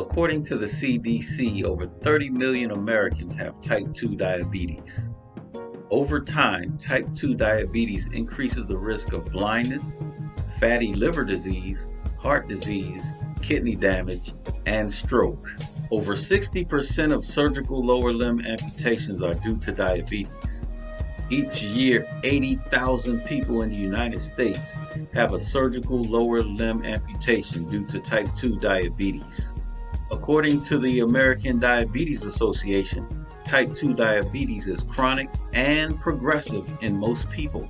According to the CDC, over 30 million Americans have type 2 diabetes. Over time, type 2 diabetes increases the risk of blindness, fatty liver disease, heart disease, kidney damage, and stroke. Over 60% of surgical lower limb amputations are due to diabetes. Each year, 80,000 people in the United States have a surgical lower limb amputation due to type 2 diabetes. According to the American Diabetes Association, type 2 diabetes is chronic and progressive in most people.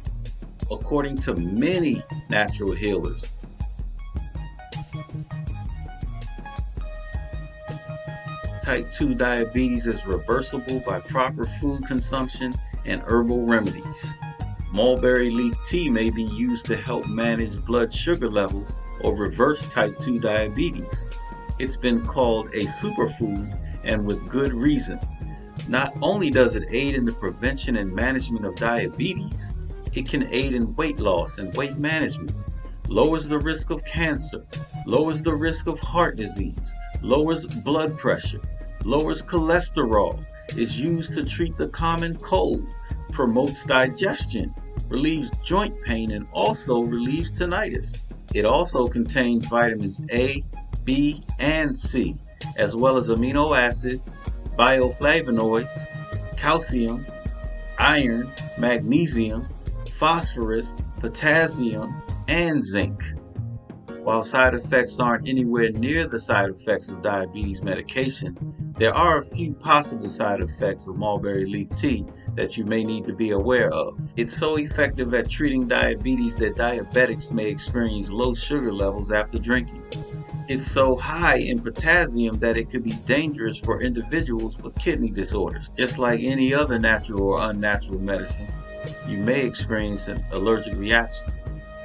According to many natural healers, type 2 diabetes is reversible by proper food consumption and herbal remedies. Mulberry leaf tea may be used to help manage blood sugar levels or reverse type 2 diabetes. It's been called a superfood, and with good reason. Not only does it aid in the prevention and management of diabetes, it can aid in weight loss and weight management, lowers the risk of cancer, lowers the risk of heart disease, lowers blood pressure, lowers cholesterol, is used to treat the common cold, promotes digestion, relieves joint pain, and also relieves tinnitus. It also contains vitamins A, B, and C, as well as amino acids, bioflavonoids, calcium, iron, magnesium, phosphorus, potassium, and zinc. While side effects aren't anywhere near the side effects of diabetes medication, there are a few possible side effects of mulberry leaf tea that you may need to be aware of. It's so effective at treating diabetes that diabetics may experience low sugar levels after drinking. It's so high in potassium that it could be dangerous for individuals with kidney disorders. Just like any other natural or unnatural medicine, you may experience an allergic reaction.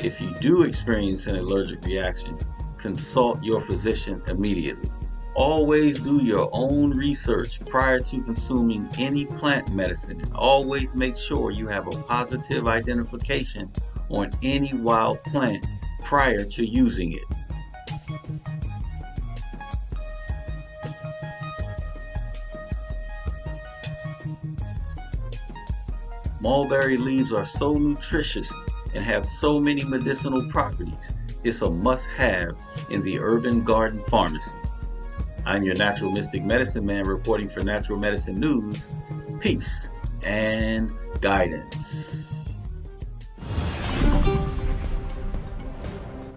If you do experience an allergic reaction, consult your physician immediately. Always do your own research prior to consuming any plant medicine, and always make sure you have a positive identification on any wild plant prior to using it. Mulberry leaves are so nutritious and have so many medicinal properties. It's a must-have in the urban garden pharmacy. I'm your natural mystic medicine man reporting for Natural Medicine News. Peace and guidance.